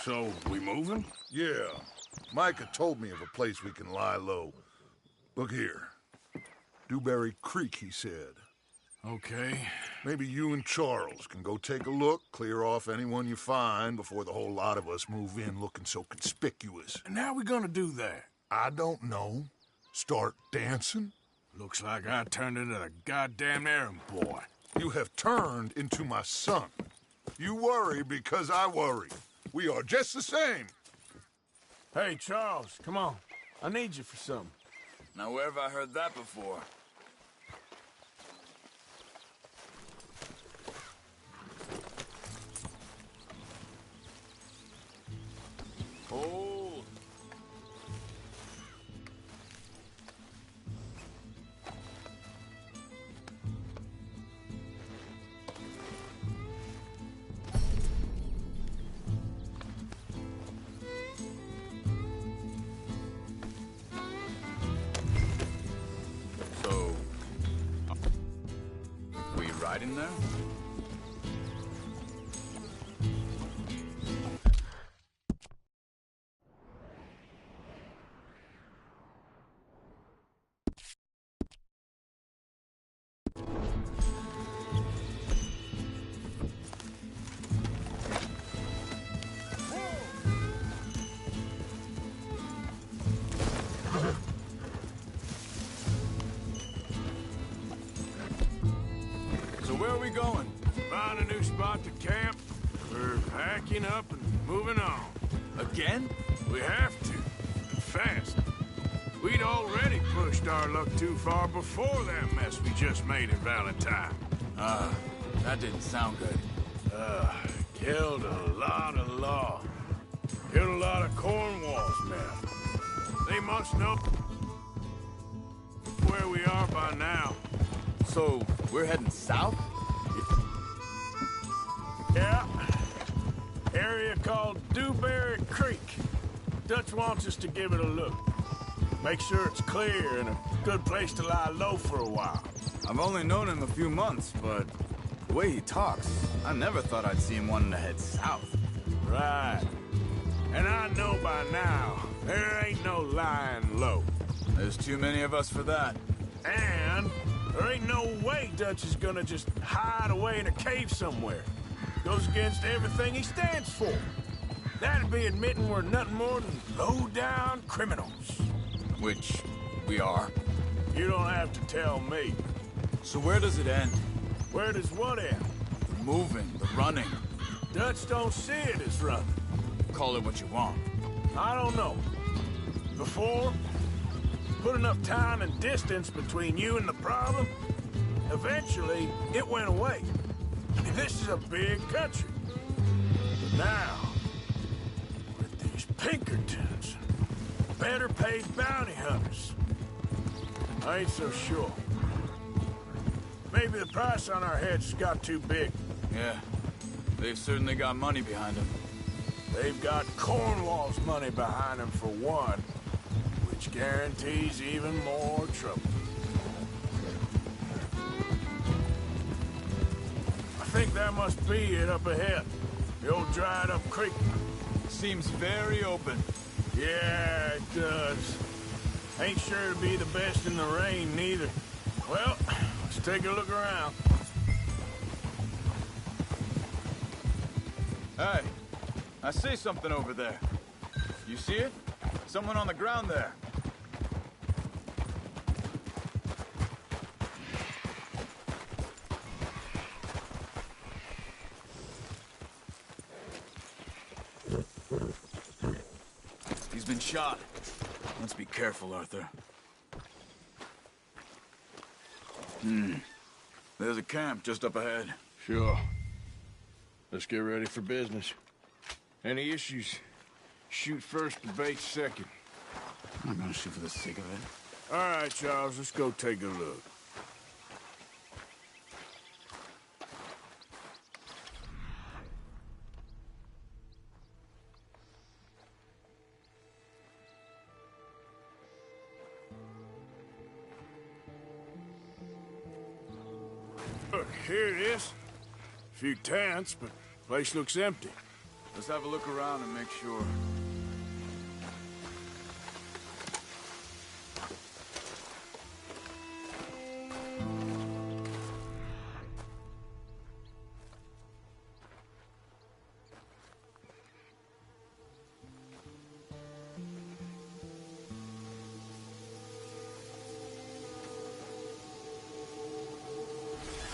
So, we moving? Yeah. Micah told me of a place we can lie low. Look here. Dewberry Creek, he said. Okay. Maybe you and Charles can go take a look, clear off anyone you find before the whole lot of us move in looking so conspicuous. And how we gonna do that? I don't know. Start dancing? Looks like I turned into the goddamn errand boy. You have turned into my son. You worry because I worry. We are just the same. Hey, Charles, come on. I need you for something. Now, where have I heard that before? Hold. So, were you riding there? So where are we going? Find a new spot to camp. We're packing up and moving on. Again? We have to. And fast. We'd already pushed our luck too far before that mess we just made in Valentine. That didn't sound good. Killed a lot of law. Killed a lot of Cornwall's men. They must know where we are by now. So, we're heading south? Yeah. Area called Dewberry Creek. Dutch wants us to give it a look. Make sure it's clear and a good place to lie low for a while. I've only known him a few months, but the way he talks, I never thought I'd see him wanting to head south. Right. And I know by now, there ain't no lying low. There's too many of us for that. And there ain't no way Dutch is gonna just hide away in a cave somewhere. Goes against everything he stands for. That'd be admitting we're nothing more than low-down criminals. Which we are. You don't have to tell me. So where does it end? Where does what end? The moving, the running. Dutch don't see it as running. Call it what you want. I don't know. Before, put enough time and distance between you and the problem, eventually it went away. I mean, this is a big country. But now, with these Pinkertons, better paid bounty hunters, I ain't so sure. Maybe the price on our heads got too big. Yeah, they've certainly got money behind them. They've got Cornwall's money behind them for one, which guarantees even more trouble. I think that must be it up ahead. The old dried-up creek. Seems very open. Yeah, it does. Ain't sure to be the best in the rain, neither. Well, let's take a look around. Hey, I see something over there. You see it? Someone on the ground there. He's been shot. Let's be careful, Arthur. There's a camp just up ahead. Sure. Let's get ready for business. Any issues? Shoot first, debate second. I'm not gonna shoot for the sake of it. All right, Charles, let's go take a look. Look, here it is. A few tents, but place looks empty. Let's have a look around and make sure.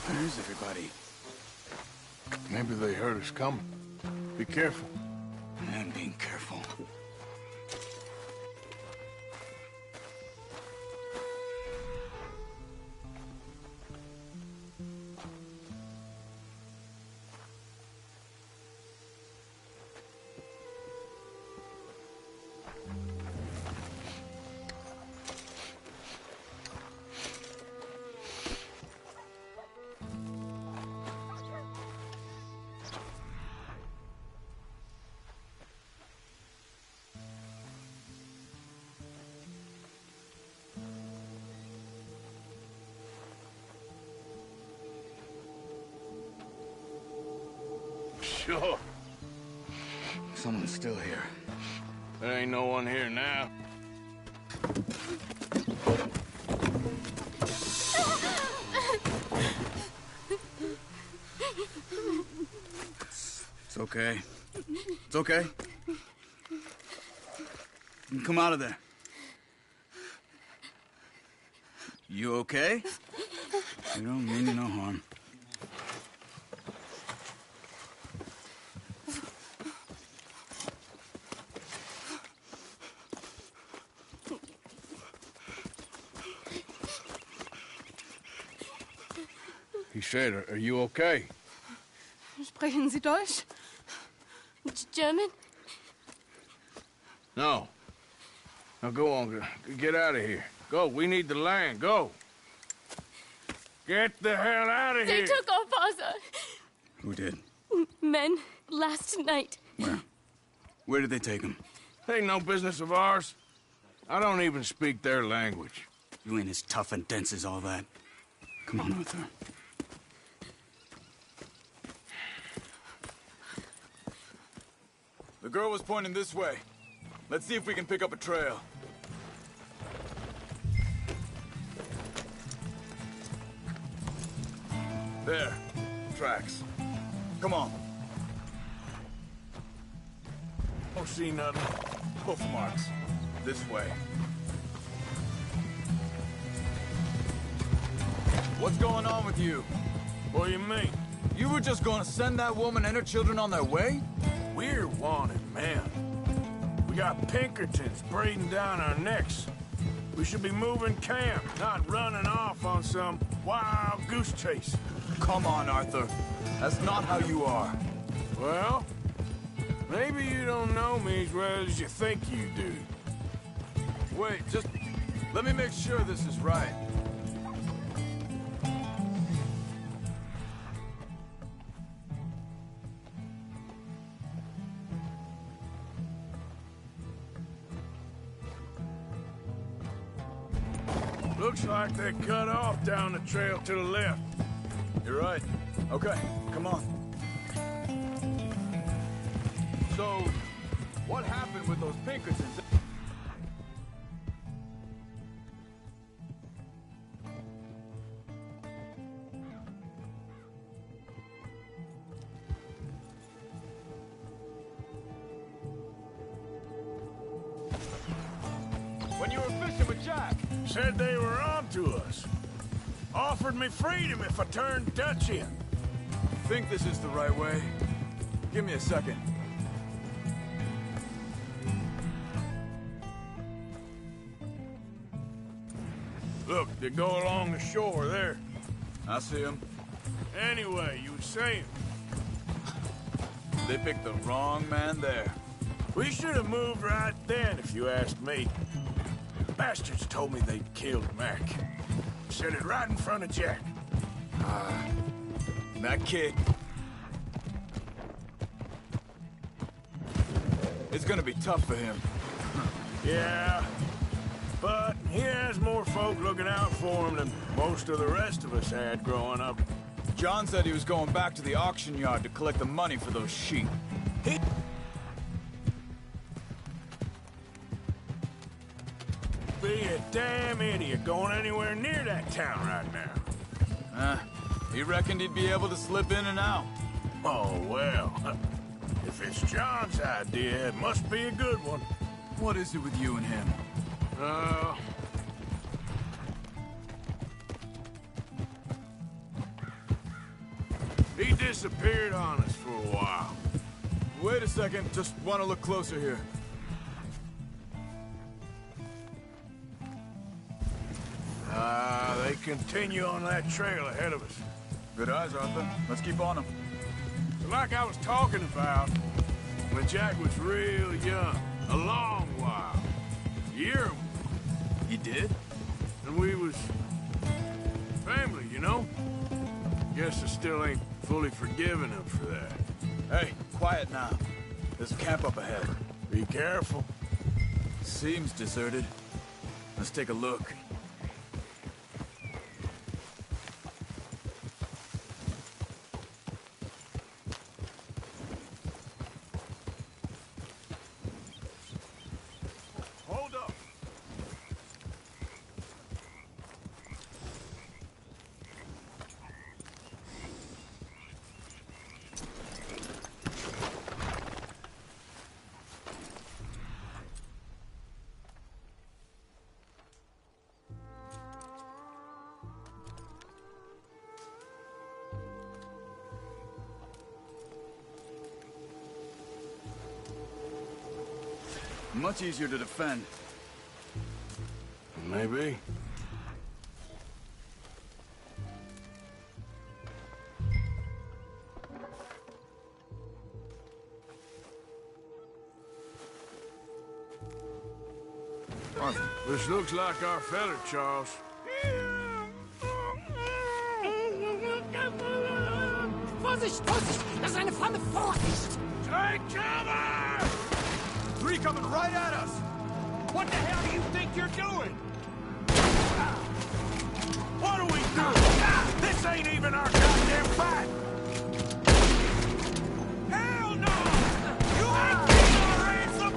Where is everybody? Maybe they heard us coming. Be careful. I'm being careful. Sure. Someone's still here. There ain't no one here now. It's okay. It's okay. You can come out of there. You okay? You don't mean you no harm. He said, are you okay? Sprechen Sie Deutsch? German? No. Now go on, get out of here. Go, we need the land, go. Get the hell out of They here. took our father. Who did? Men last night. Where? Where did they take him? Ain't no business of ours. I don't even speak their language. You ain't as tough and dense as all that. Come on, Arthur. The girl was pointing this way. Let's see if we can pick up a trail. There. Tracks. Come on. Don't see nothing. Hoof marks. This way. What's going on with you? What do you mean? You were just gonna send that woman and her children on their way? We're wanted men. We got Pinkertons breathing down our necks. We should be moving camp, not running off on some wild goose chase. Come on, Arthur. That's not how you are. Well, maybe you don't know me as well as you think you do. Wait, just let me make sure this is right. Looks like they cut off down the trail to the left. You're right. Okay, come on. So, what happened with those Pinkertons? When you were fishing with Jack? Said they were on to us. Offered me freedom if I turned Dutch in. Think this is the right way? Give me a second. Look, they go along the shore there. I see him. Anyway, you were saying, They picked the wrong man there. we should have moved right then, if you asked me. Bastards told me they'd killed Mac. Said it right in front of Jack. That kid. It's gonna be tough for him. Yeah, but he has more folk looking out for him than most of the rest of us had growing up. John said he was going back to the auction yard to collect the money for those sheep. be a damn idiot going anywhere near that town right now. He reckoned he'd be able to slip in and out. Oh, well. If it's John's idea, it must be a good one. What is it with you and him? He disappeared on us for a while. Wait a second, just want to look closer here. They continue on that trail ahead of us. Good eyes, Arthur. Let's keep on him. Like I was talking about, when Jack was real young, a long while. A year, You did? and we was family, you know? Guess I still ain't fully forgiven him for that. Hey, quiet now. There's a camp up ahead. Be careful. Seems deserted. Let's take a look. Hold up. Much easier to defend. Maybe. Arthur. This looks like our feller, Charles. Vorsicht, Vorsicht! Das ist eine Flamme! Vorsicht! Take cover! Three coming right at us! What the hell do you think you're doing? What do we do? This ain't even our goddamn fight! Hell no! You ain't getting our ransom!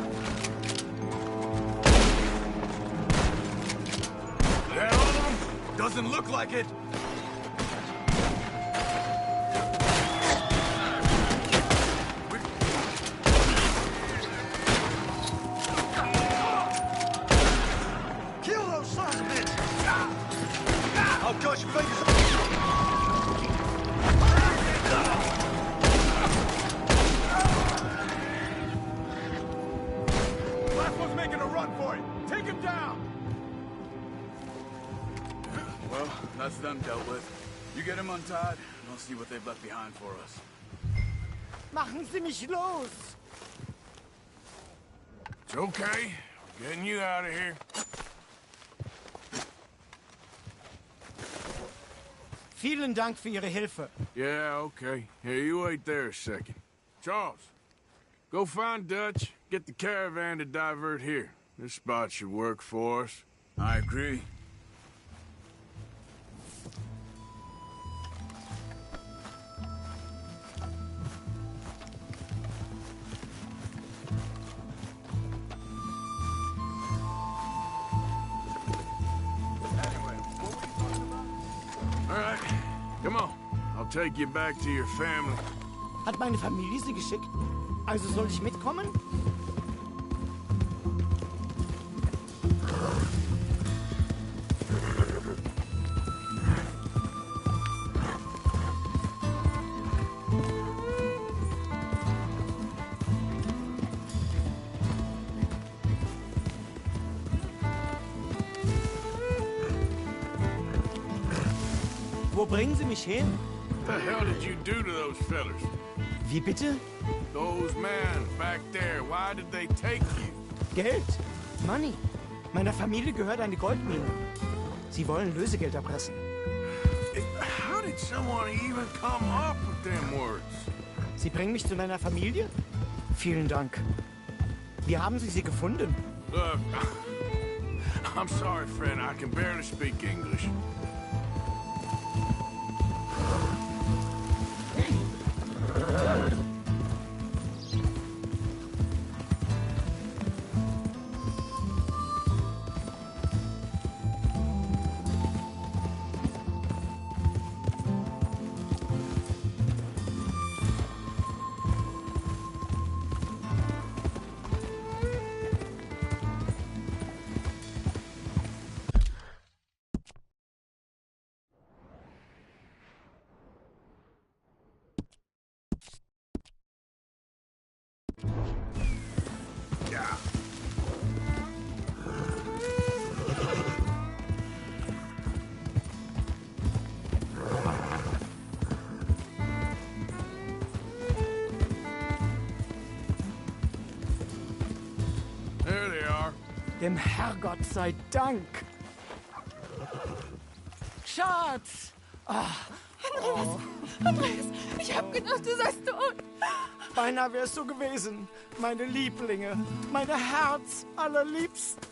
That all of them? Doesn't look like it. Kill those sons of bitches! I'll cut your fingers off! Last one's making a run for it. Take him down. Well, that's them dealt with. You get him untied, and I'll see what they've left behind for us. Machen Sie mich los! It's okay. We're getting you out of here. Vielen Dank für Ihre Hilfe. Yeah, okay. Here, you wait there a second. Charles, go find Dutch, get the caravan to divert here. This spot should work for us. I agree. All right, come on. I'll take you back to your family. Hat meine Familie Sie geschickt? Also soll ich mitkommen? Wo bringen Sie mich hin? What the hell did you do to those fellers? Wie bitte? Those men back there, why did they take you? Geld. Money. Meiner Familie gehört eine Goldmine. Sie wollen Lösegeld erpressen. How did someone even come up with them words? Sie bringen mich zu deiner Familie? Vielen Dank. Wie haben Sie sie gefunden? Look, I'm sorry, friend. I can barely speak English. Dem Herrgott sei Dank. Schatz! Andreas, ich hab gedacht, du seist tot. Beinahe wär's so gewesen. Meine Lieblinge, meine Herz allerliebsten.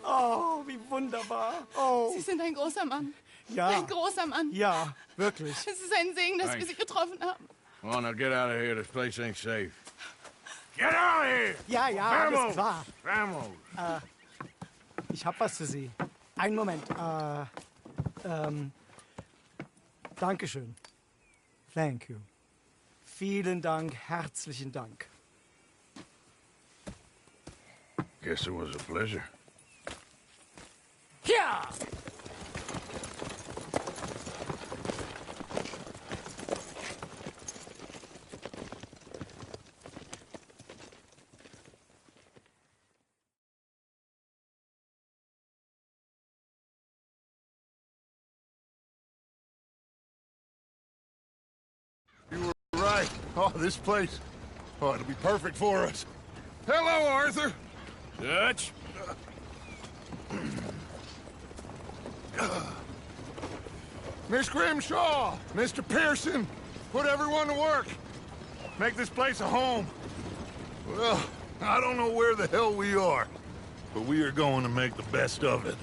Oh, wie wunderbar. Oh, Sie sind ein großer Mann. ja. Ein großer Mann. Ja, wirklich. Es ist ein Segen, dass wir Sie getroffen haben. Come on, now get out of here. This place ain't safe. Get out of here! Ja, ja, alles klar. Vamos! Ich hab was für Sie. Einen Moment. Dankeschön. Thank you. Vielen Dank, herzlichen Dank. Guess it was a pleasure. Ja! Right. Oh, this place. Oh, it'll be perfect for us. Hello, Arthur. Dutch? Miss Grimshaw, Mr. Pearson, put everyone to work. Make this place a home. Well, I don't know where the hell we are, but we are going to make the best of it.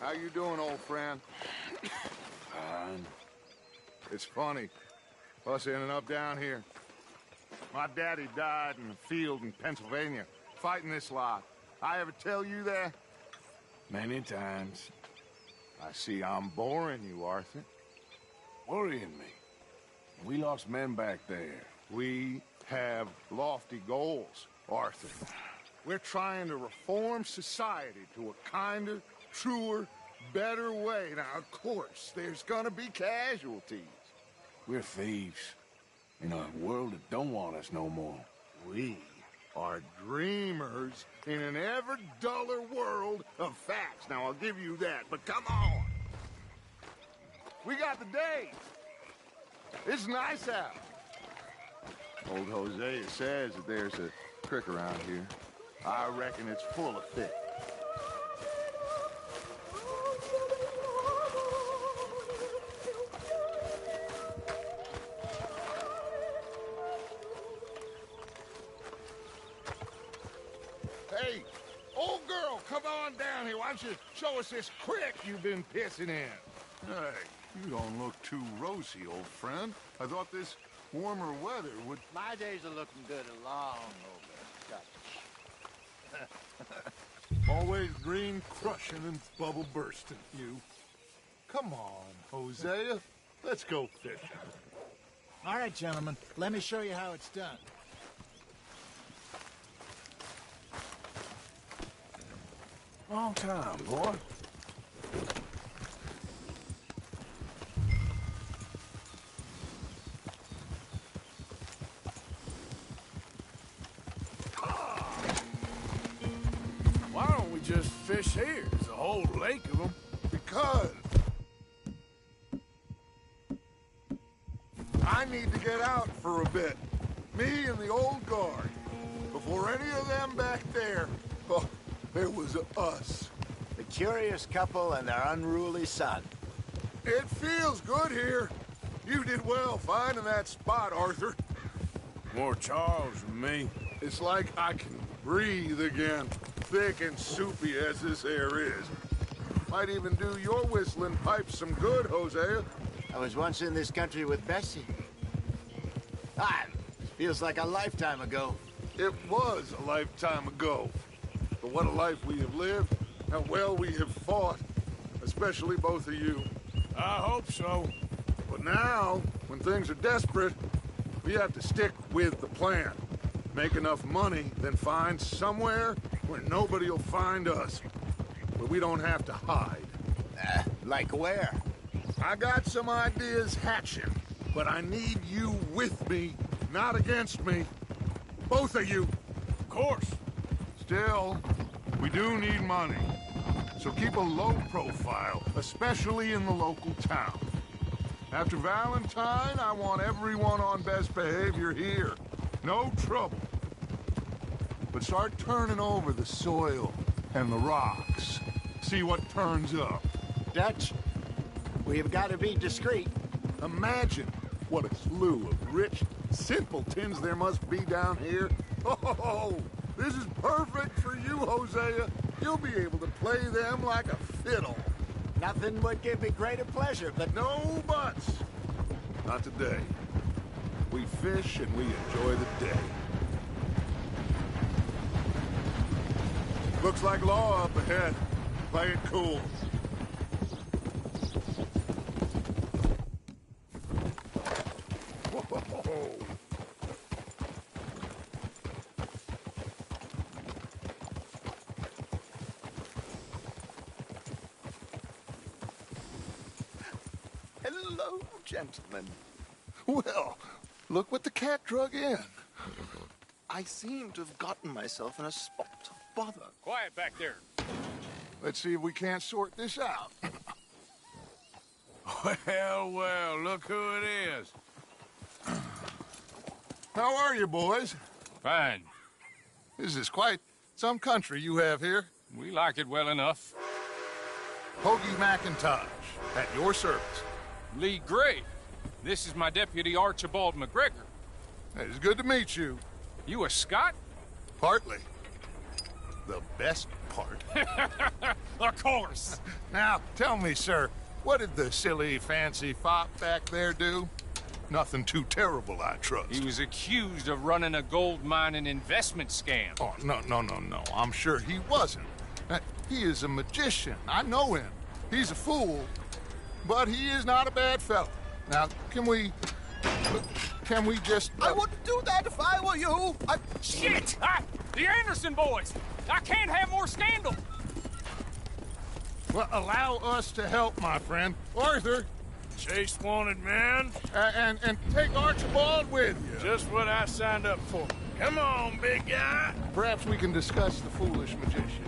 How you doing, old friend? Fine. It's funny, us ending up down here. My daddy died in the field in Pennsylvania, fighting this lot. I ever tell you that? Many times. I see I'm boring you, Arthur. Worrying me. We lost men back there. We have lofty goals, Arthur. We're trying to reform society to a kinder, truer, better way. Now, of course, there's gonna be casualties. We're thieves. In a world that don't want us no more. We are dreamers in an ever duller world of facts. Now, I'll give you that, but come on. We got the day. It's nice out. Old Hosea says that there's a creek around here. I reckon it's full of fish. Hey, old girl, come on down here. Why don't you show us this creek you've been pissing in? Hey, you don't look too rosy, old friend. I thought this warmer weather would... My days are looking good along over. Always green crushing and bubble bursting, you. Come on, Hosea. Let's go fishing. All right, gentlemen, let me show you how it's done. Long time, boy. Why don't we just fish here? There's a whole lake of them. Because I need to get out for a bit. Me and the old guard. Before any of them back there, oh, there was us. The curious couple and their unruly son. It feels good here. You did well finding that spot, Arthur. More Charles than me. It's like I can breathe again, thick and soupy as this air is. Might even do your whistling pipes some good, Hosea. I was once in this country with Bessie. Feels like a lifetime ago. It was a lifetime ago. But what a life we have lived, how well we have fought, especially both of you. I hope so. But now, when things are desperate, we have to stick with the plan. Make enough money, then find somewhere where nobody will find us. Where we don't have to hide. Like where? I got some ideas hatching, but I need you with me, not against me. Both of you. Of course. Still, we do need money. So keep a low profile, especially in the local town. After Valentine, I want everyone on best behavior here. No trouble. But start turning over the soil and the rocks. See what turns up. Dutch, we've got to be discreet. Imagine what a slew of rich simpletons there must be down here. Oh, this is perfect for you, Hosea. You'll be able to play them like a fiddle. Nothing would give me greater pleasure, but No buts. Not today. We fish and we enjoy the day. Looks like law up ahead. Play it cool. Whoa. hello, gentlemen. Well, look what the cat drug in. I seem to have gotten myself in a spot of bother. Quiet back there. Let's see if we can't sort this out. Well, look who it is. How are you, boys? Fine. This is quite some country you have here. We like it well enough. Hoagie McIntosh, at your service. Lee Gray. This is my deputy Archibald McGregor. It's good to meet you. You a Scot? Partly. The best part. Of course. Now, tell me, sir, what did the silly, fancy fop back there do? Nothing too terrible, I trust. He was accused of running a gold mining investment scam. Oh, no. I'm sure he wasn't. He is a magician. I know him. He's a fool. But he is not a bad fellow. Now, can we just... I wouldn't do that if I were you. Shit! The Anderson boys! I can't have more scandal! Well, allow us to help, my friend. Arthur, Chase wanted man. and take Archibald with you. Just what I signed up for. Come on, big guy. Perhaps we can discuss the foolish magician.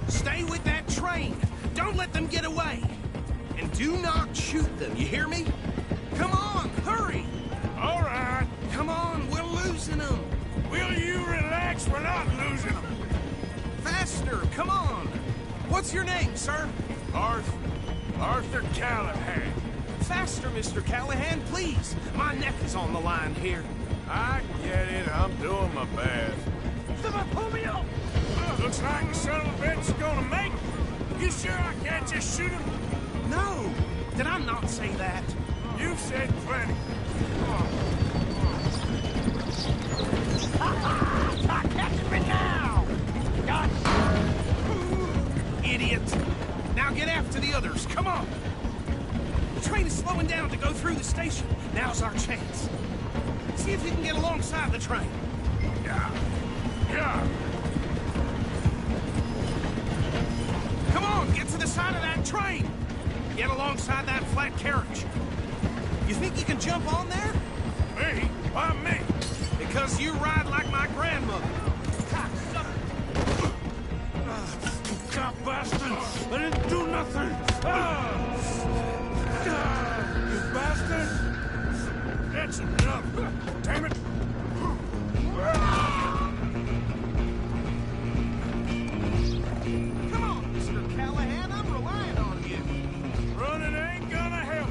Stay with that train. Don't let them get away. And do not shoot them, you hear me? Come on, hurry. All right. Come on, we're losing them. Will you relax? We're not losing them. Faster, come on. What's your name, sir? Arthur Callahan. Faster, Mr. Callahan, please. My neck is on the line here. I get it. I'm doing my best. Someone pull me up. Looks like the son of a bitch is gonna make it. You sure I can't just shoot him? No, did I not say that? You said plenty. Catch me now! Idiot! Now get after the others, come on! The train is slowing down to go through the station. Now's our chance. See if you can get alongside the train. Yeah. Come on, get to the side of that train! Get alongside that flat carriage. You think you can jump on there? Me? Why me? Because you ride like my grandmother. God bastard! I didn't do nothing! You bastard! That's enough! Damn it! Come on, Mr. Callahan, I'm relying on you. Running ain't gonna help.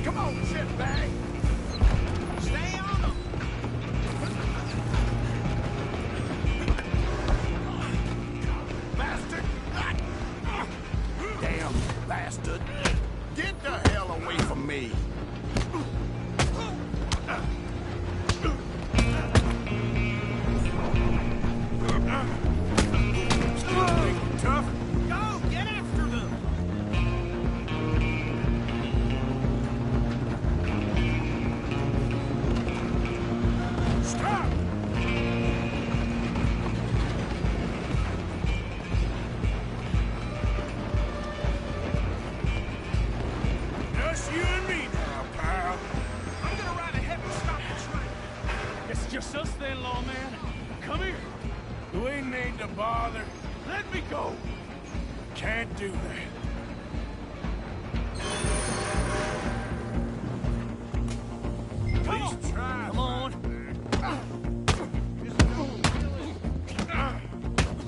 Come on, shitbag. Stay on them. just you and me now, pal. I'm gonna ride ahead and stop the train. It's just us then, lawman. Come here. We need to bother. Let me go. Can't do that. Come on. Try. Come on.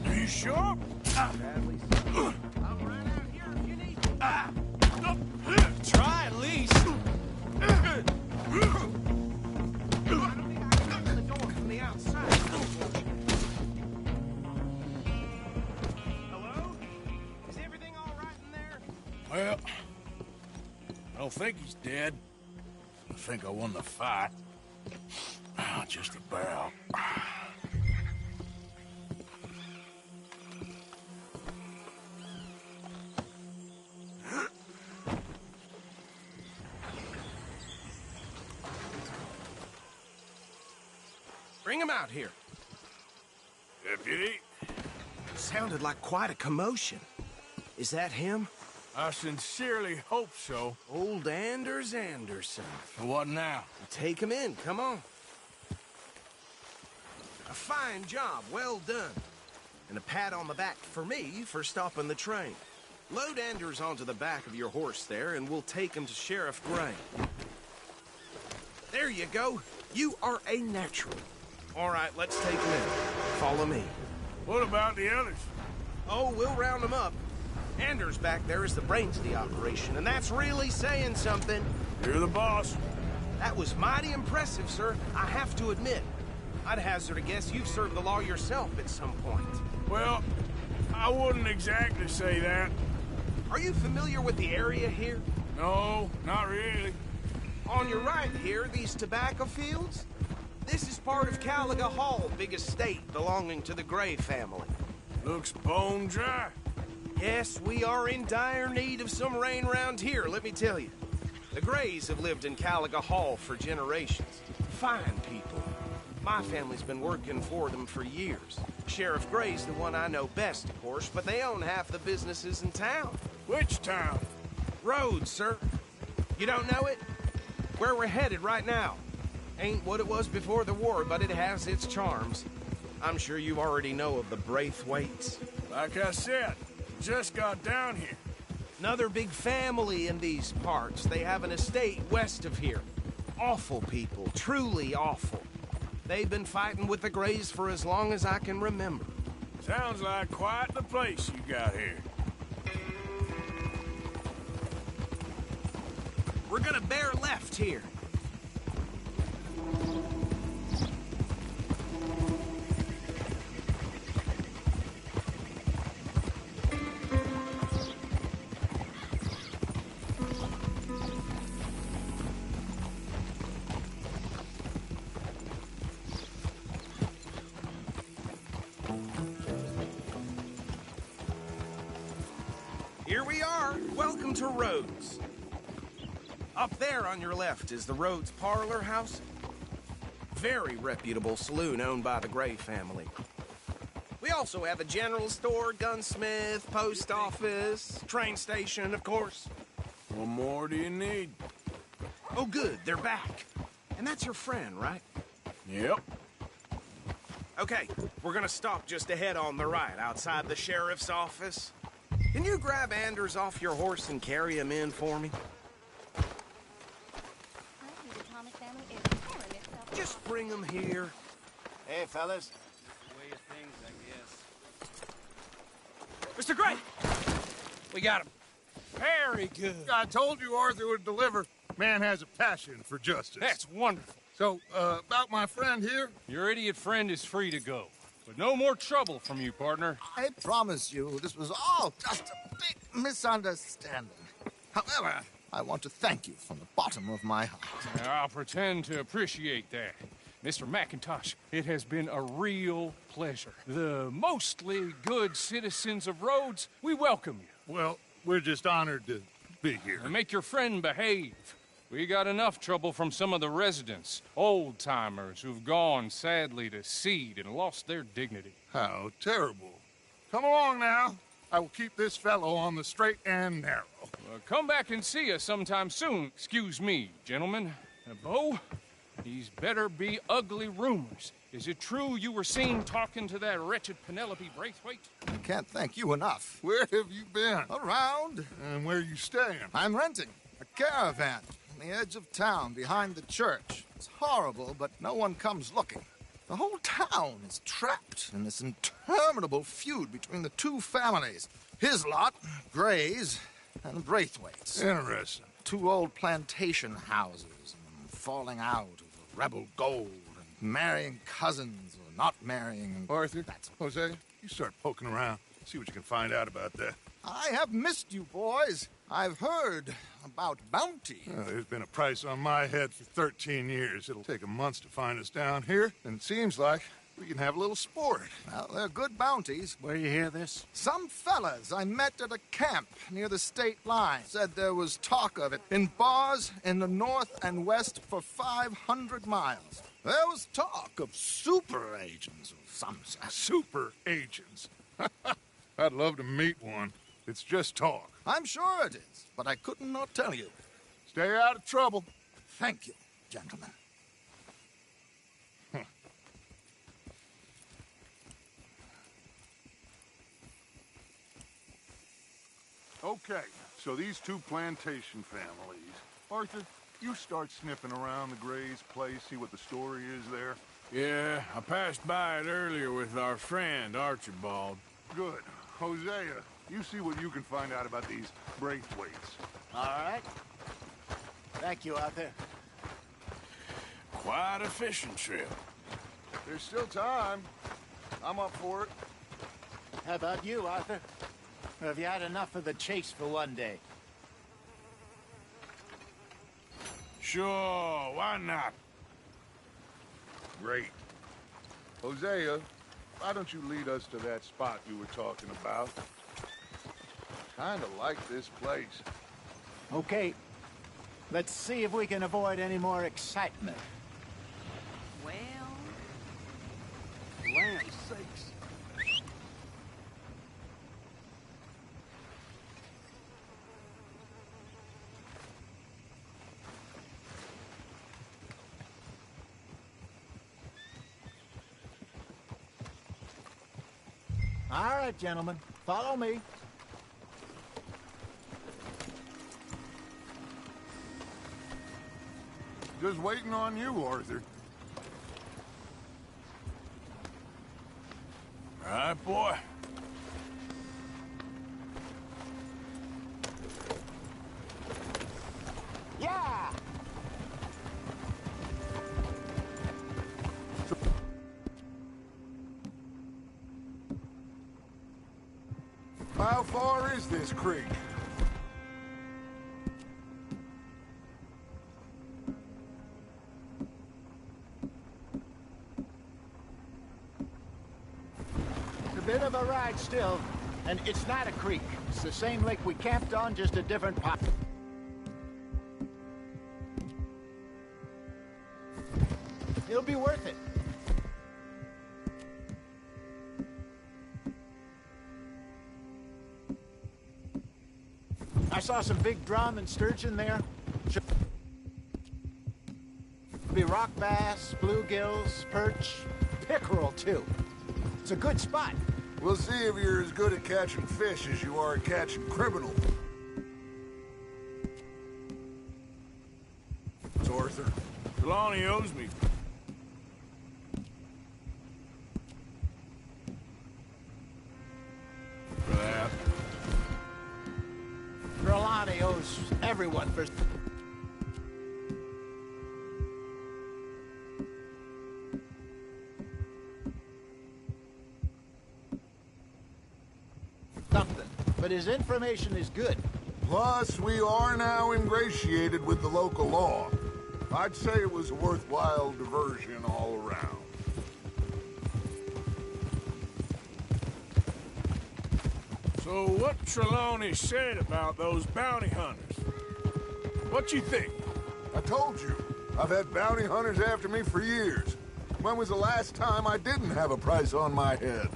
Are you sure? I'm right out here if you need me. Try at least. I don't think I can open the door from the outside. Hello? Is everything all right in there? Well, I don't think he's dead. I think I won the fight. Just about. Bring him out here. Deputy, Sounded like quite a commotion. Is that him? I sincerely hope so. Old Anders Anderson. What now? Take him in, come on. A fine job, well done. And a pat on the back for me for stopping the train. Load Anders onto the back of your horse there, and we'll take him to Sheriff Gray. There you go. You are a natural. All right, let's take him in. Follow me. What about the others? Oh, we'll round them up. Anders back there is the brains of the operation, and that's really saying something. You're the boss. That was mighty impressive, sir. I have to admit. I'd hazard a guess you've served the law yourself at some point. Well, I wouldn't exactly say that. Are you familiar with the area here? No, not really. On your right here, these tobacco fields? This is part of Caliga Hall, big estate belonging to the Gray family. Looks bone dry. Yes, we are in dire need of some rain around here, let me tell you. The Grays have lived in Caliga Hall for generations. Fine people. My family's been working for them for years. Sheriff Gray's the one I know best, of course, but they own half the businesses in town. Which town? Rhodes, sir. You don't know it? Where we're headed right now. Ain't what it was before the war, but it has its charms. I'm sure you already know of the Braithwaites. Like I said, just got down here. Another big family in these parts. They have an estate west of here. Awful people, truly awful. They've been fighting with the Grays for as long as I can remember. Sounds like quite the place you got here. We're gonna bear left here. Here we are. Welcome to Rhodes. Up there on your left is the Rhodes Parlor House. Very reputable saloon owned by the Gray family. We also have a general store, gunsmith, post office, train station, of course. What more do you need? Oh, good. They're back. And that's your friend, right? Yep. Okay, we're gonna stop just ahead on the right, outside the sheriff's office. Can you grab Anders off your horse and carry him in for me? Just bring him here. Hey, fellas. Way of things, I guess. Mr. Gray! We got him. Very good. I told you Arthur would deliver. Man has a passion for justice. That's wonderful. So, about my friend here? Your idiot friend is free to go. But no more trouble from you, partner. I promise you, this was all just a big misunderstanding. However, I want to thank you from the bottom of my heart. I'll pretend to appreciate that. Mr. McIntosh, it has been a real pleasure. The mostly good citizens of Rhodes, we welcome you. Well, we're just honored to be here. And make your friend behave. We got enough trouble from some of the residents, old-timers who've gone, sadly, to seed and lost their dignity. How terrible. Come along now. I will keep this fellow on the straight and narrow. come back and see us sometime soon. Excuse me, gentlemen. Bo, these better be ugly rumors. Is it true you were seen talking to that wretched Penelope Braithwaite? I can't thank you enough. Where have you been? Around. And where you staying? I'm renting a caravan on the edge of town behind the church. It's horrible, but no one comes looking. The whole town is trapped in this interminable feud between the two families. His lot, Gray's, and Braithwaite's. Interesting. Two old plantation houses, and falling out over rebel gold, and marrying cousins or not marrying. And Arthur, Jose, you start poking around. See what you can find out about that. I have missed you, boys. I've heard about bounty. There's been a price on my head for 13 years. It'll take a month to find us down here, and it seems like we can have a little sport. Well, they're good bounties. Where you hear this? Some fellas I met at a camp near the state line said there was talk of it in bars in the north and west for 500 miles. There was talk of super agents of some sort. Super agents. I'd love to meet one. It's just talk. I'm sure it is, but I couldn't not tell you. Stay out of trouble. Thank you, gentlemen. Okay, so these two plantation families. Arthur, you start sniffing around the Gray's place, see what the story is there. Yeah, I passed by it earlier with our friend, Archibald. Good. Hosea, you see what you can find out about these Braithwaites. All right. Thank you, Arthur. Quite a fishing trip. There's still time. I'm up for it. How about you, Arthur? Or have you had enough of the chase for one day? Sure, why not? Great. Hosea, why don't you lead us to that spot you were talking about? Kinda like this place. Okay. Let's see if we can avoid any more excitement. Well... Land sakes. All right, gentlemen. Follow me. Just waiting on you, Arthur. All right, boy. Yeah! How far is this creek? It's a bit of a ride still, and it's not a creek. It's the same lake we camped on, just a different pot. It'll be worth it. I saw some big drum and sturgeon there. Should be rock bass, bluegills, perch, pickerel too. It's a good spot. We'll see if you're as good at catching fish as you are at catching criminals. It's Arthur. Trelawney owes me. For that. Trelawney owes everyone for... something. But his information is good. Plus, we are now ingratiated with the local law. I'd say it was a worthwhile diversion all around. So what Trelawney said about those bounty hunters? What you think? I told you, I've had bounty hunters after me for years. When was the last time I didn't have a price on my head?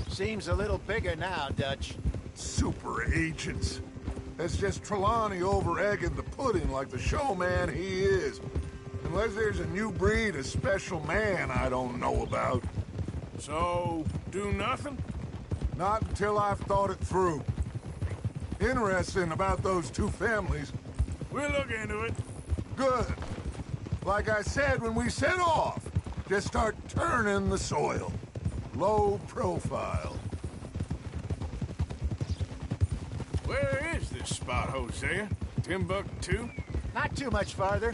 Seems a little bigger now, Dutch. Super agents. That's just Trelawney over-egging the pudding like the showman he is. Unless there's a new breed of special man I don't know about. So, do nothing? Not until I've thought it through. Interesting about those two families. We'll look into it. Good. Like I said when we set off, just start turning the soil. Low profile. Where is this spot, Hosea? Timbuktu? Not too much farther.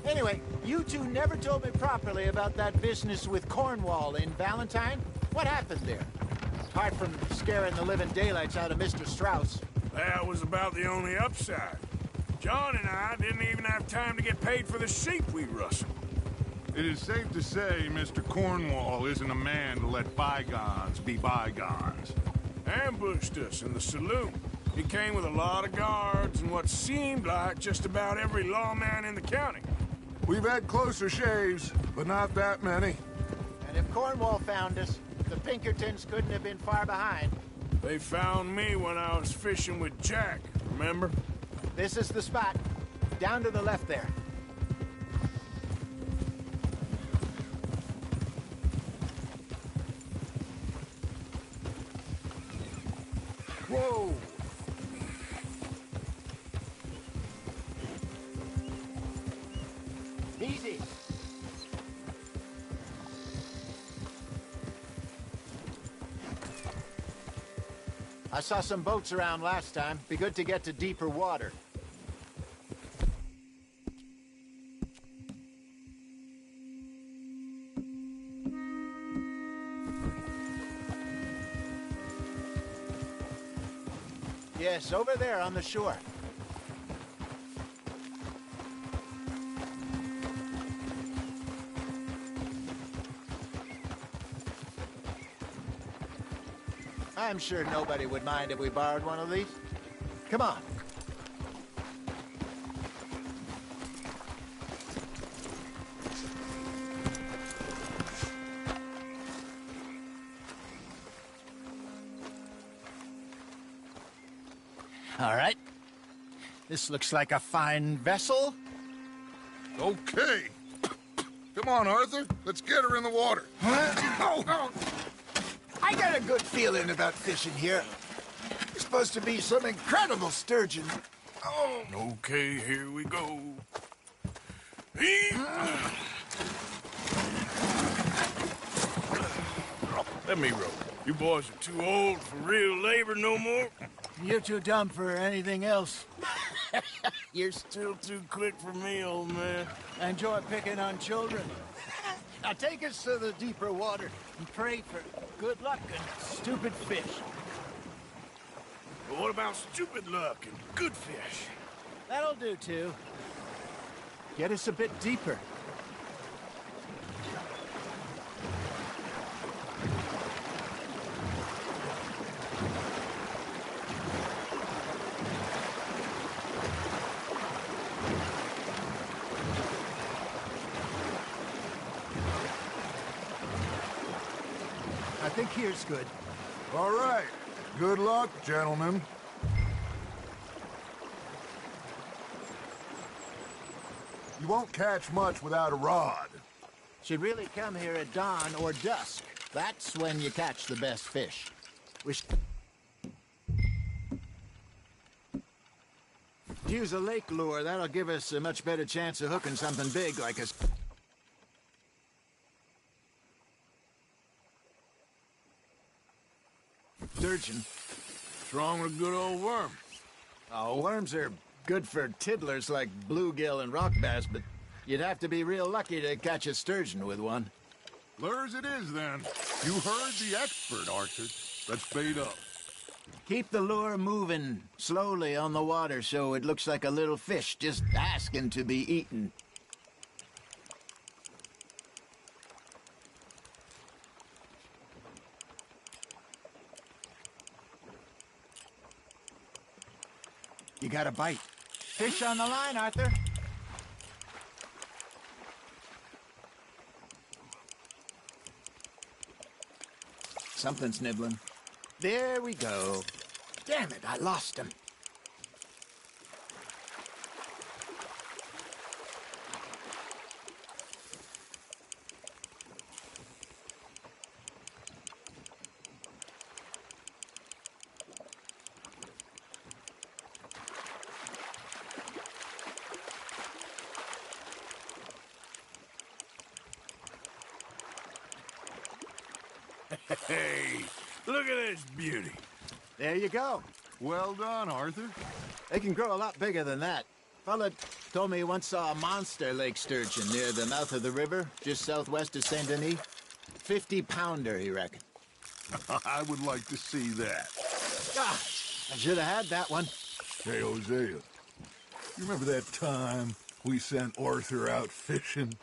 Anyway, you two never told me properly about that business with Cornwall in Valentine. What happened there? Apart from scaring the living daylights out of Mr. Strauss. That was about the only upside. John and I didn't even have time to get paid for the sheep we rustled. It is safe to say Mr. Cornwall isn't a man to let bygones be bygones. Ambushed us in the saloon. He came with a lot of guards and what seemed like just about every lawman in the county. We've had closer shaves, but not that many. And if Cornwall found us, the Pinkertons couldn't have been far behind. They found me when I was fishing with Jack, remember? This is the spot. Down to the left there. Whoa! Easy. I saw some boats around last time. Be good to get to deeper water. Yes, over there on the shore. I'm sure nobody would mind if we borrowed one of these. Come on. All right. This looks like a fine vessel. Okay. Come on, Arthur. Let's get her in the water. I got a good feeling about fishing here. There's supposed to be some incredible sturgeon. Oh. Okay, here we go. Let me row. You boys are too old for real labor no more. You're too dumb for anything else. You're still too quick for me, old man. I enjoy picking on children. Now take us to the deeper water and pray for good luck and stupid fish. But what about stupid luck and good fish? That'll do, too. Get us a bit deeper. I think here's good. All right. Good luck, gentlemen. You won't catch much without a rod. Should really come here at dawn or dusk. That's when you catch the best fish. Use a lake lure. That'll give us a much better chance of hooking something big like a... sturgeon. What's wrong with a good old worm? Oh, worms are good for tiddlers like bluegill and rock bass, but you'd have to be real lucky to catch a sturgeon with one. Lures it is, then. You heard the expert, Arthur. Let's bait up. Keep the lure moving slowly on the water so it looks like a little fish just asking to be eaten. You got a bite. Fish on the line, Arthur. Something's nibbling. There we go. Damn it, I lost him. Hey, look at this beauty. There you go. Well done, Arthur. They can grow a lot bigger than that. Fella told me he once saw a monster lake sturgeon near the mouth of the river, just southwest of Saint Denis. 50-pounder, he reckoned. I would like to see that. Ah, I should have had that one. Hey, Hosea, you remember that time we sent Arthur out fishing?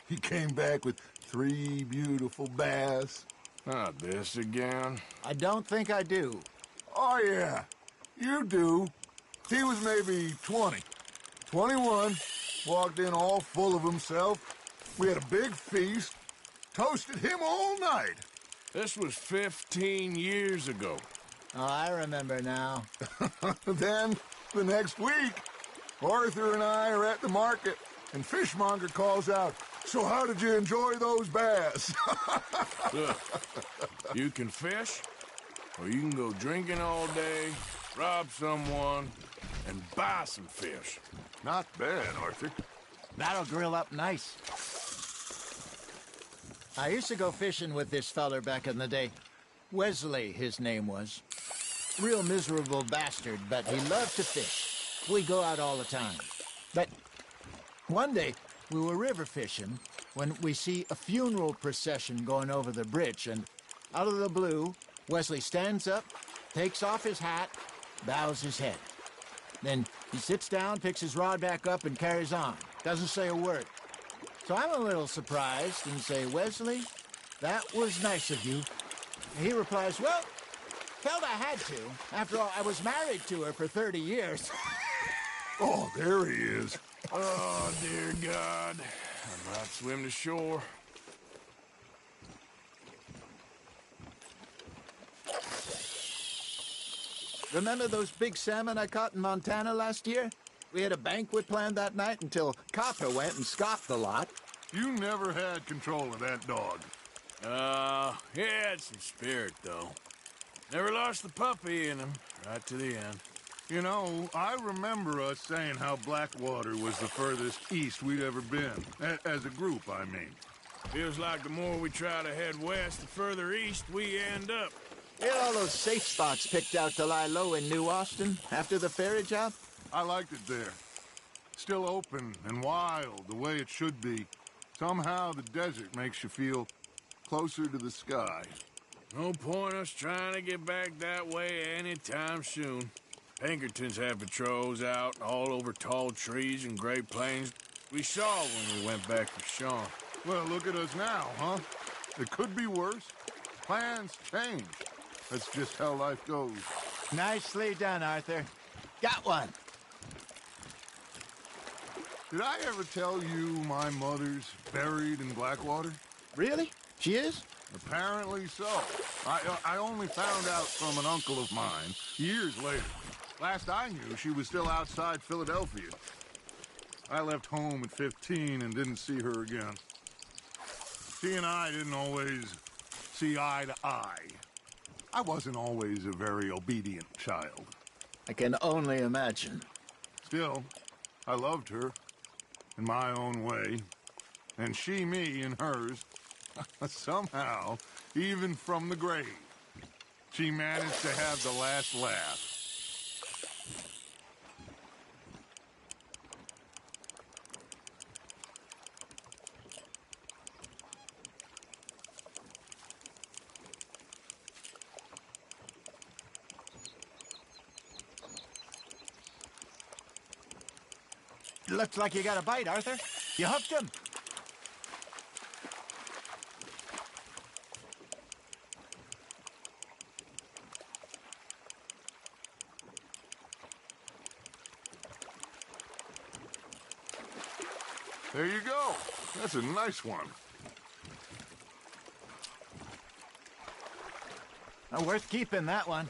He came back with 3 beautiful bass. Not this again. I don't think I do. Oh, yeah, you do. He was maybe 20, 21, walked in all full of himself. We had a big feast, toasted him all night. This was 15 years ago. Oh, I remember now. Then, the next week, Arthur and I are at the market, and Fishmonger calls out, "So how did you enjoy those bass?" Look, you can fish, or you can go drinking all day, rob someone, and buy some fish. Not bad, Arthur. That'll grill up nice. I used to go fishing with this feller back in the day. Wesley, his name was. Real miserable bastard, but he loved to fish. We go out all the time. But one day, we were river fishing when we see a funeral procession going over the bridge, and out of the blue, Wesley stands up, takes off his hat, bows his head. Then he sits down, picks his rod back up, and carries on. Doesn't say a word. So I'm a little surprised and say, "Wesley, that was nice of you." And he replies, "Well, felt I had to. After all, I was married to her for 30 years. Oh, there he is. Oh, dear God. I'm about to swim to shore. Remember those big salmon I caught in Montana last year? We had a banquet planned that night until Copper went and scoffed the lot. You never had control of that dog. He had some spirit, though. Never lost the puppy in him, right to the end. You know, I remember us saying how Blackwater was the furthest east we'd ever been. As a group, I mean. Feels like the more we try to head west, the further east we end up. You had all those safe spots picked out to lie low in New Austin after the ferry job? I liked it there. Still open and wild, the way it should be. Somehow the desert makes you feel closer to the sky. No point us trying to get back that way anytime soon. Pinkertons have patrols out all over tall trees and Great Plains. We saw when we went back for Sean. Well, look at us now, huh? It could be worse. Plans change. That's just how life goes. Nicely done, Arthur. Got one. Did I ever tell you my mother's buried in Blackwater? Really? She is? Apparently so. I only found out from an uncle of mine years later. Last I knew, she was still outside Philadelphia. I left home at 15 and didn't see her again. She and I didn't always see eye to eye. I wasn't always a very obedient child. I can only imagine. Still, I loved her in my own way, and she me in hers. Somehow, even from the grave, she managed to have the last laugh. Looks like you got a bite, Arthur. You hooked him. There you go. That's a nice one. Worth keeping, that one.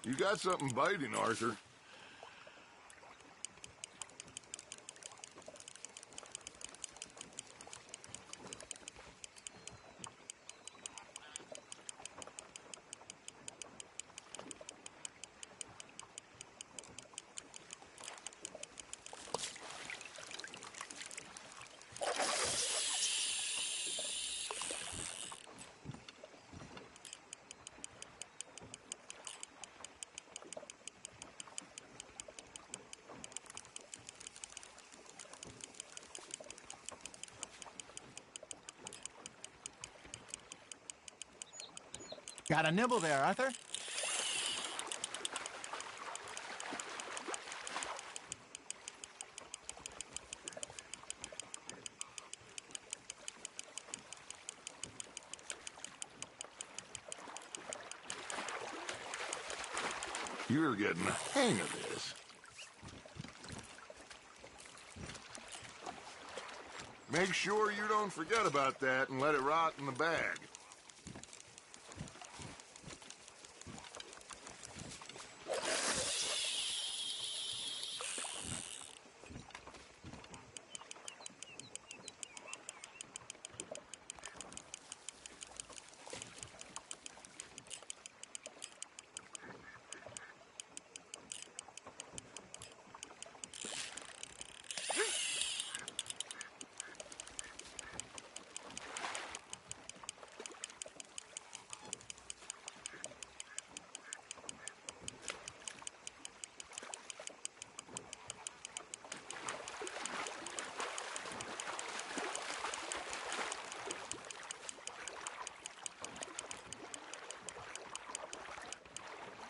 You got something biting, Arthur. Got a nibble there, Arthur? You're getting the hang of this. Make sure you don't forget about that and let it rot in the bag.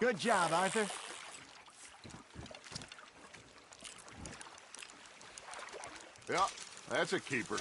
Good job, Arthur. Yeah, that's a keeper.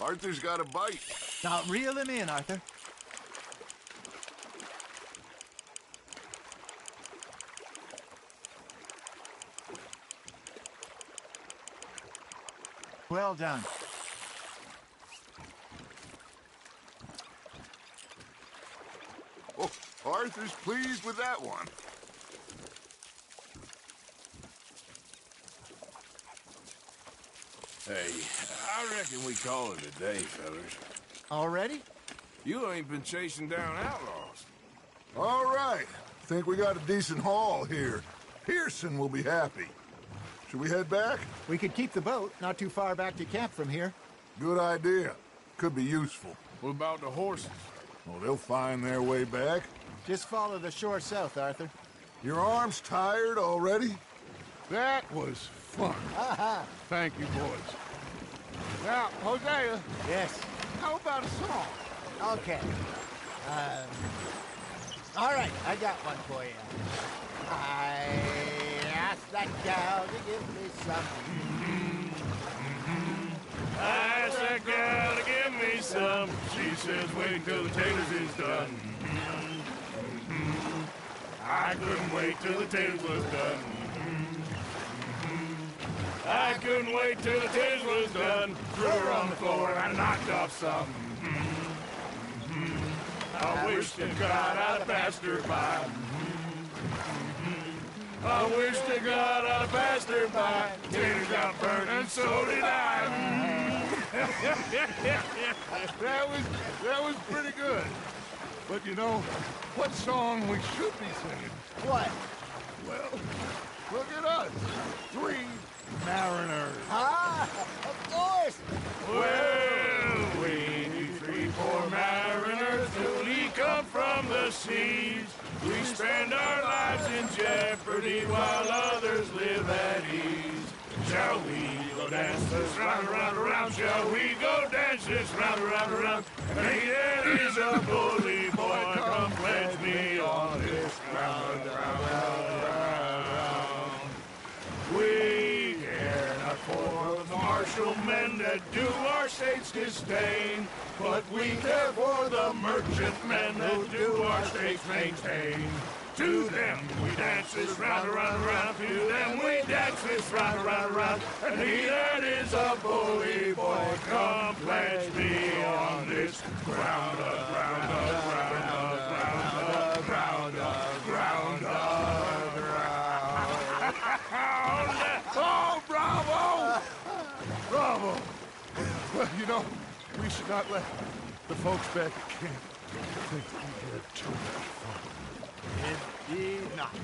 Arthur's got a bite. Now reel him in, Arthur. Well done. Oh, Arthur's pleased with that one. Hey, I reckon we call it a day, fellas. Already? You ain't been chasing down outlaws. All right. Think we got a decent haul here. Pearson will be happy. Should we head back? We could keep the boat not too far back to camp from here. Good idea. Could be useful. What about the horses? Oh, they'll find their way back. Just follow the shore south, Arthur. Your arm's tired already? That was fun. Thank you, boys. Now, Hosea, Yes. how about a song? Okay. All right, I got one for you. I asked that gal to give me some. I asked that gal to give me some. She says, wait till the taters is done. I couldn't wait till the taters was done. I couldn't wait till the taters was done. Threw her on the floor and I knocked off some. I wish to God I'd have passed her by. I wish to God I'd have passed her by. Taters got burnt and so did I. That was pretty good. But you know, what song we should be singing? What? Well, look at us. 3 mariners. Ah, of course. Well, we 3 poor mariners newly come from the seas. We spend our lives in jeopardy while others live at ease. Shall we go dance this round, around, around? Shall we go dance this round, around, around? Hey, there is a bully boy, come pledge me on this. official men that do our state's disdain. But we care for the merchant men who do our state's maintain. To them we dance this round, around, around. To them we dance this round, around, around. And he that is a bully boy, come pledge me on this ground up, ground up, ground up, ground up, ground up, ground up, ground up. Oh, bravo! Bravo! Well, you know, we should not let the folks back at camp think we had too much fun. Indeed not.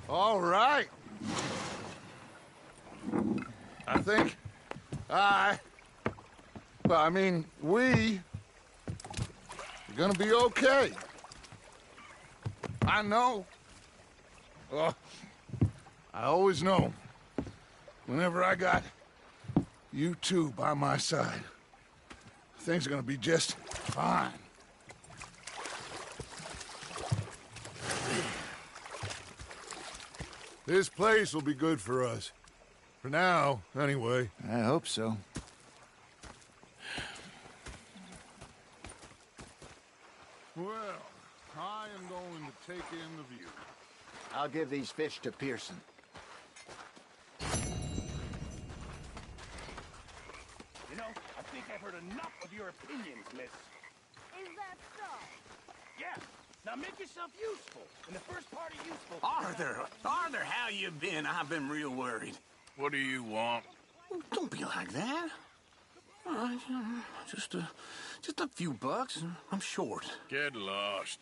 All right. I think we are gonna be okay. I know. Oh, I always know. Whenever I got you two by my side, things are gonna be just fine. This place will be good for us. For now, anyway. I hope so. Well, I am going to take in the view. I'll give these fish to Pearson. You know, I think I've heard enough of your opinions, miss. Is that so? Yeah. Now make yourself useful. And the first part of useful... Arthur, how you been? I've been real worried. What do you want? Don't be like that. All right, just a few bucks, and I'm short. Get lost.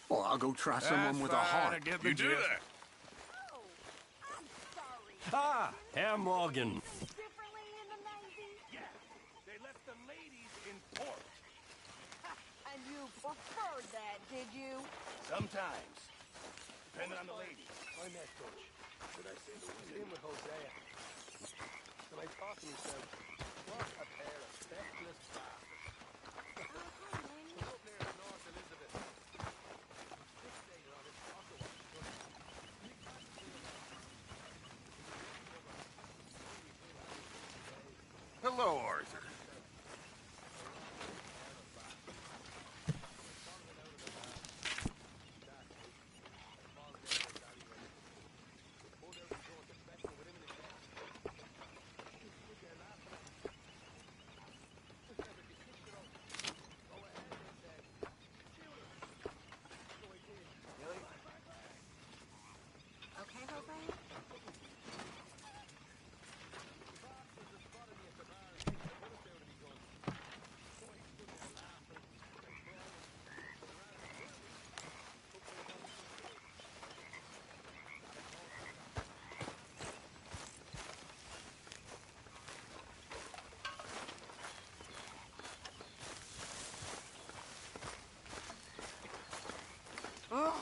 Well, I'll go try someone with a heart. I get the gist. That. Oh, I'm sorry. Ah, Herr Morgan. Differently in the Navy? Yeah, they left the ladies in port. And you preferred that, did you? Sometimes. Depending on the lady. I'm that coach. Did I say he's in with Hosea? So I talked to him and said, what a pair of feckless bastards. Up there in North Elizabeth. This day on it, Hello, Arthur. Okay, Jose? Oh,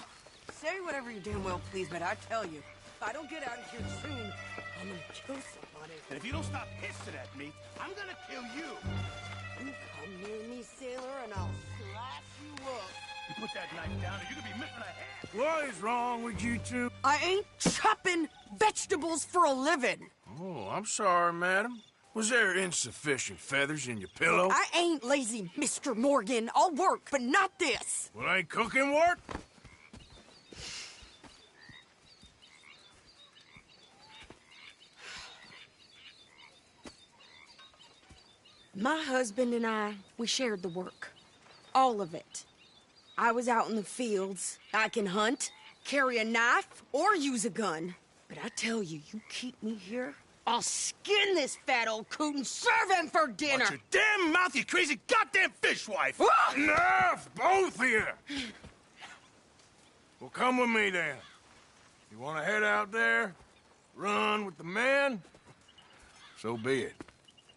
say whatever you damn well please, but I tell you, if I don't get out of here soon, I'm gonna kill somebody. And if you don't stop hissing at me, I'm gonna kill you. You come near me, sailor, and I'll slice you up. You put that knife down or you're gonna be missing a head. What is wrong with you two? I ain't chopping vegetables for a living. Oh, I'm sorry, madam. Was there insufficient feathers in your pillow? I ain't lazy, Mr. Morgan. I'll work, but not this. Well, ain't cooking work? My husband and I, we shared the work. All of it. I was out in the fields. I can hunt, carry a knife, or use a gun. But I tell you, you keep me here, I'll skin this fat old coot and serve him for dinner. Watch your damn mouth, you crazy goddamn fishwife! Ah! Enough, both of you! Well, come with me then. You want to head out there, run with the men? So be it.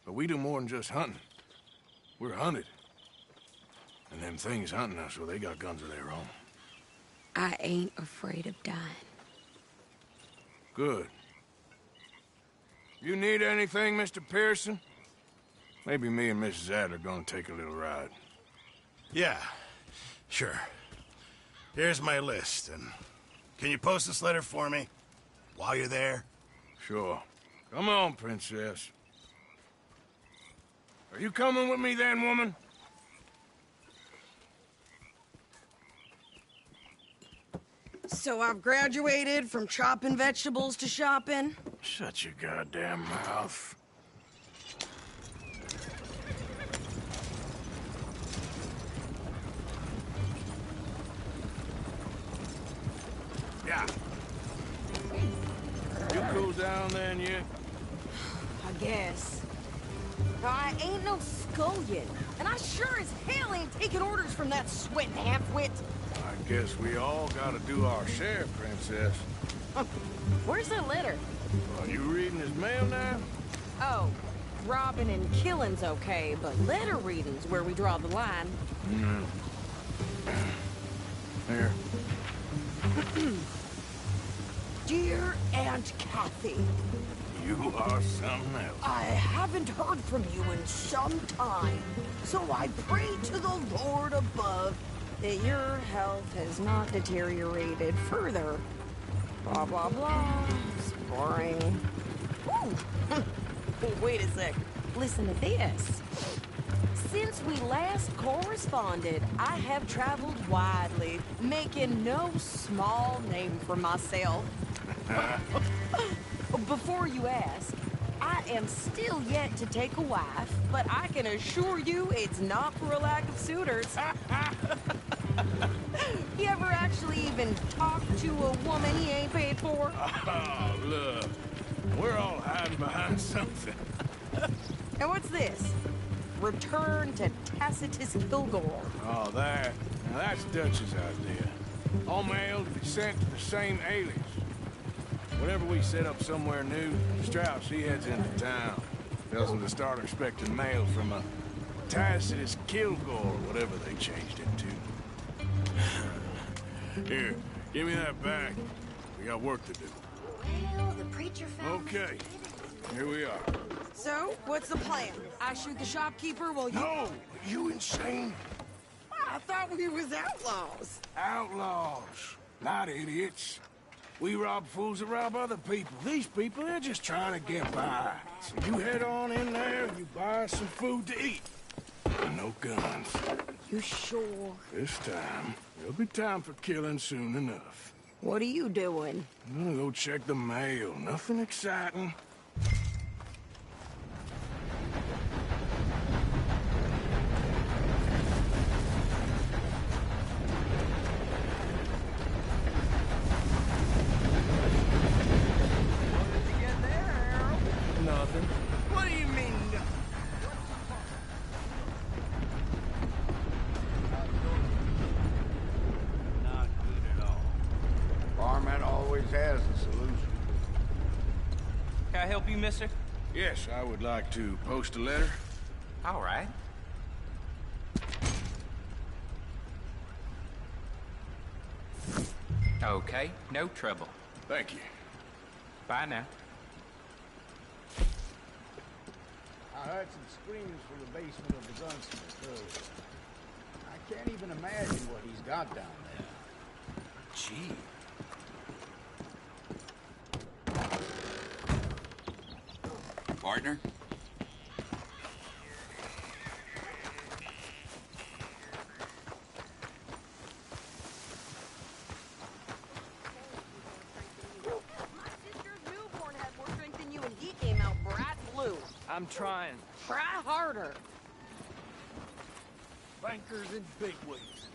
But we do more than just hunting. We're hunted. And them things hunting us, well, they got guns of their own. I ain't afraid of dying. Good. You need anything, Mr. Pearson? Maybe me and Mrs. Adler gonna take a little ride. Yeah, sure. Here's my list, and can you post this letter for me while you're there? Sure. Come on, Princess. Are you coming with me then, woman? So I've graduated from chopping vegetables to shopping? Shut your goddamn mouth. Yeah. You cool down then, yet? I guess. I ain't no scullion, and I sure as hell ain't taking orders from that sweating half-wit. I guess we all gotta do our share, Princess. Where's that letter? Are you reading his mail now? Oh, robbing and killing's okay, but letter reading's where we draw the line. Here. Dear Aunt Kathy, You are something else. I haven't heard from you in some time, so I pray to the Lord above that your health has not deteriorated further. Blah, blah, blah. It's boring. Ooh. Wait a sec. Listen to this. Since we last corresponded, I have traveled widely, making no small name for myself. Before you ask, I am still yet to take a wife, but I can assure you it's not for a lack of suitors. You ever actually even talk to a woman he ain't paid for? Oh, look. We're all hiding behind something. And what's this? Return to Tacitus Kilgore. Oh, that. Now, that's Dutch's idea. All mail to be sent to the same alias. Whenever we set up somewhere new, Strauss, he heads into town. Tells them to start expecting mail from a Tacitus Kilgore, whatever they changed it to. Here, give me that back. We got work to do. Well, the preacher found Okay, here we are. So, what's the plan? I shoot the shopkeeper while you... No! You insane? I thought we was outlaws. Outlaws, not idiots. We rob fools that rob other people. These people, they're just trying to get by. So you head on in there and you buy some food to eat. And no guns. You sure? This time, there'll be time for killing soon enough. What are you doing? I'm gonna go check the mail. Nothing exciting. Nothing. What do you mean? Not good at all. Barman always has a solution. Can I help you, mister? Yes, I would like to post a letter. All right. Okay, no trouble. Thank you. Bye now. I heard some screams from the basement of the gunsmith earlier. I can't even imagine what he's got down there. Gee. Partner? I'm trying. Try harder. Bankers and bigwigs.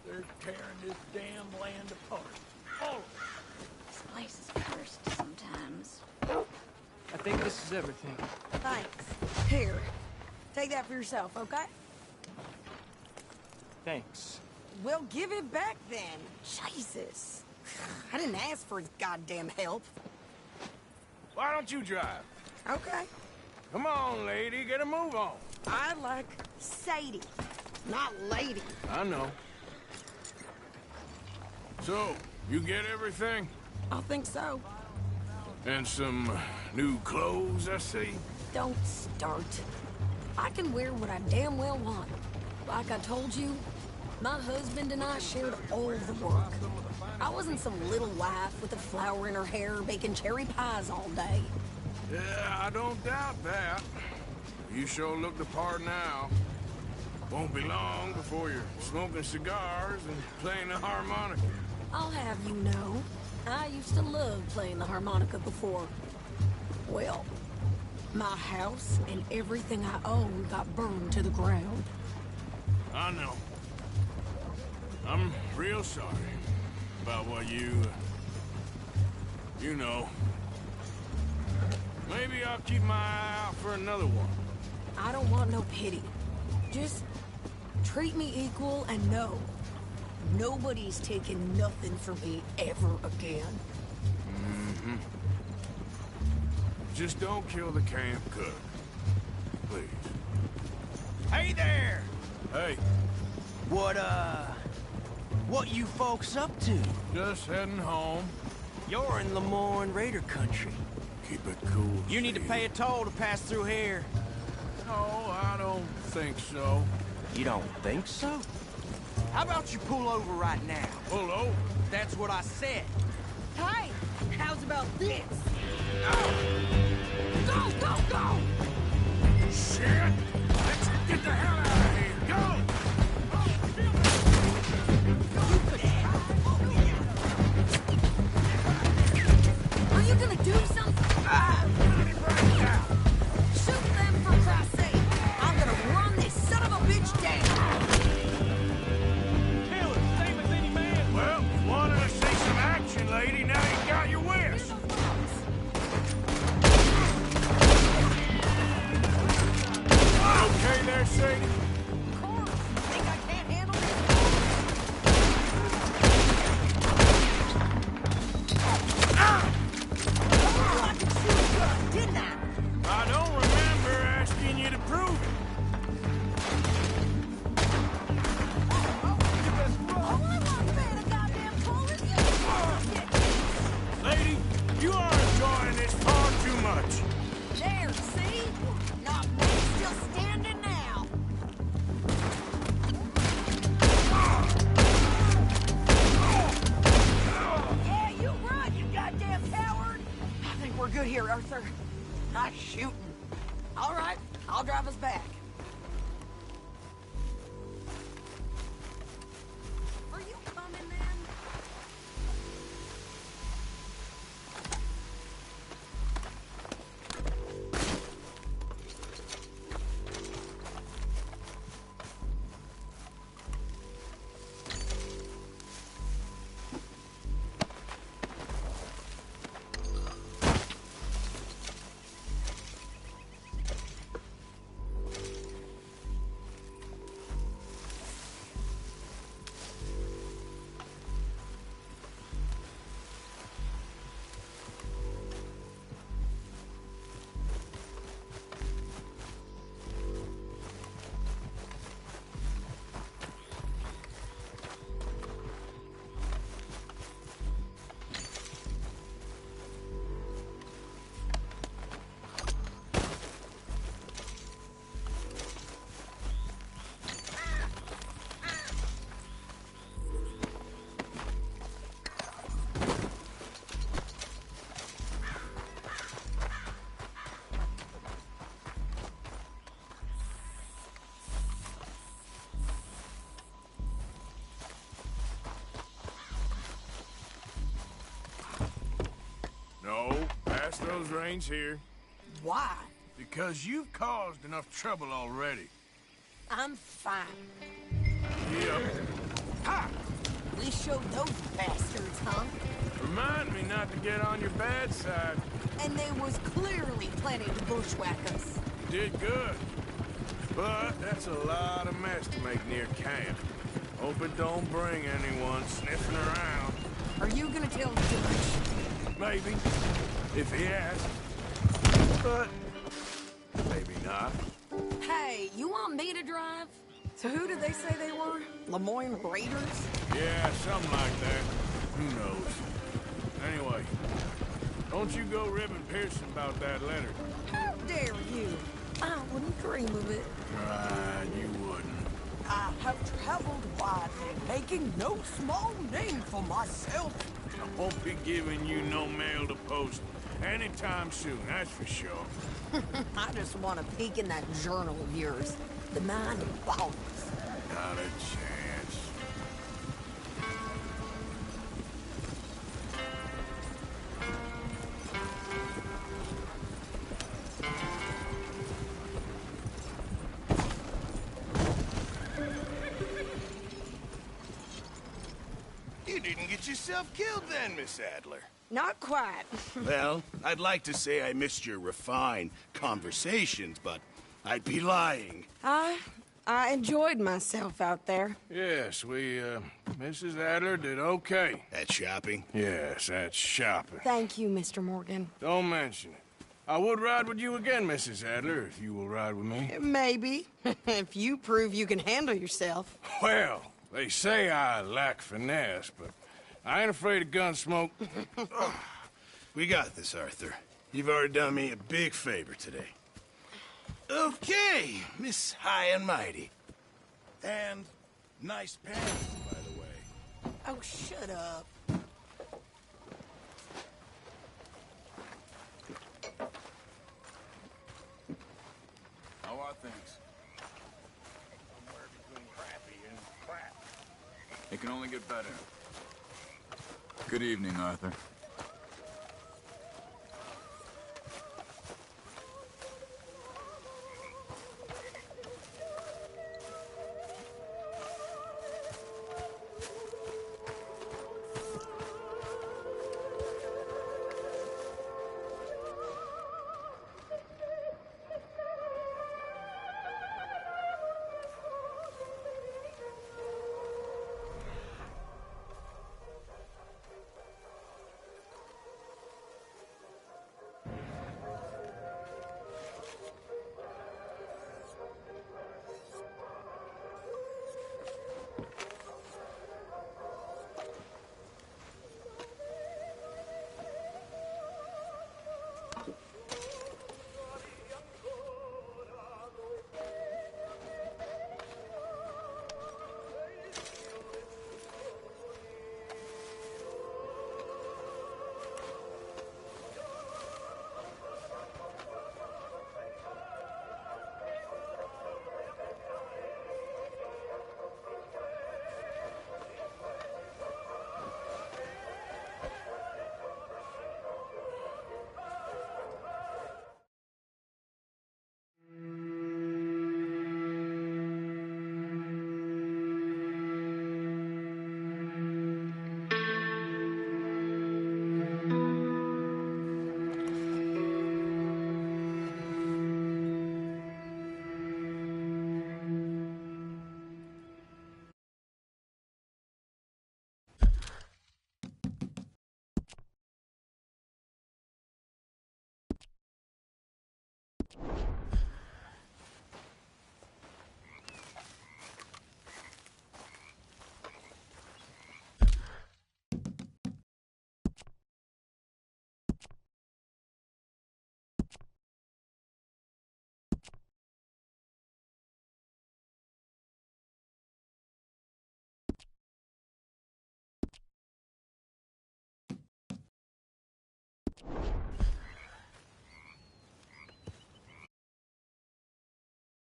They're tearing this damn land apart. All of it. This place is cursed sometimes. I think this is everything. Thanks. Here. Take that for yourself, okay? Thanks. Well, give it back then. Jesus. I didn't ask for his goddamn help. Why don't you drive? Okay. Come on, lady, get a move on. I like Sadie, not lady. I know. So, you get everything? I think so. And some new clothes, I see? Don't start. I can wear what I damn well want. Like I told you, my husband and I shared all the work. I wasn't some little wife with a flower in her hair baking cherry pies all day. Yeah, I don't doubt that. You sure look the part now. Won't be long before you're smoking cigars and playing the harmonica. I'll have you know, I used to love playing the harmonica before. Well, my house and everything I own got burned to the ground. I know. I'm real sorry about what you know. Maybe I'll keep my eye out for another one. I don't want no pity. Just treat me equal and know nobody's taking nothing from me ever again. Mm-hmm. Just don't kill the camp cook. Please. Hey there! Hey. What you folks up to? Just heading home. You're in Lemoyne Raider country. Keep it cool. You need to pay a toll to pass through here. No, I don't think so. You don't think so? How about you pull over right now? Pull over? That's what I said. Hey, how's about this? Go, go, go! Shit! Let's get the hell out of here! Go! Are you gonna do something? Shoot them for Christ's sake! I'm gonna run this son of a bitch down! Kill it, same as any man. Well, you wanted to see some action, lady. Now you got your wish. Okay there, Sadie? Of course! Think I can't handle this? I could shoot a gun, didn't I? I don't remember asking you to prove it. Lady, you are enjoying this far too much. There, see? Not me, still standing now. Yeah, you run, you goddamn coward! I think we're good here, Arthur. Not shooting. All right, I'll drive us back. Are you coming then? No, pass those reins here. Why? Because you've caused enough trouble already. I'm fine. Yep. Ha! We showed those bastards, huh? Remind me not to get on your bad side. And they was clearly planning to bushwhack us. You did good. But that's a lot of mess to make near camp. Hope it don't bring anyone sniffing around. Are you gonna tell the judge? Maybe, if he asks. But maybe not. Hey, you want me to drive? So who did they say they were? Lemoyne Raiders? Yeah, something like that. Who knows? Anyway, don't you go ribbing Pearson about that letter. How dare you? I wouldn't dream of it. Right, you wouldn't. I have traveled widely, making no small name for myself. I won't be giving you no mail to post anytime soon, that's for sure. I just want to peek in that journal of yours. The Nine Volumes. Not a chance. You didn't get yourself killed then, Miss Adler. Not quite. Well, I'd like to say I missed your refined conversations, but I'd be lying. I enjoyed myself out there. Yes, Mrs. Adler did okay. At shopping? Yes, that's shopping. Thank you, Mr. Morgan. Don't mention it. I would ride with you again, Mrs. Adler, if you will ride with me. Maybe. If you prove you can handle yourself. Well, they say I lack finesse, but I ain't afraid of gun smoke. We got this, Arthur. You've already done me a big favor today. Okay, Miss High and Mighty. And nice pants, by the way. Oh, shut up. How are things? Somewhere between crappy and crap. It can only get better. Good evening, Arthur. You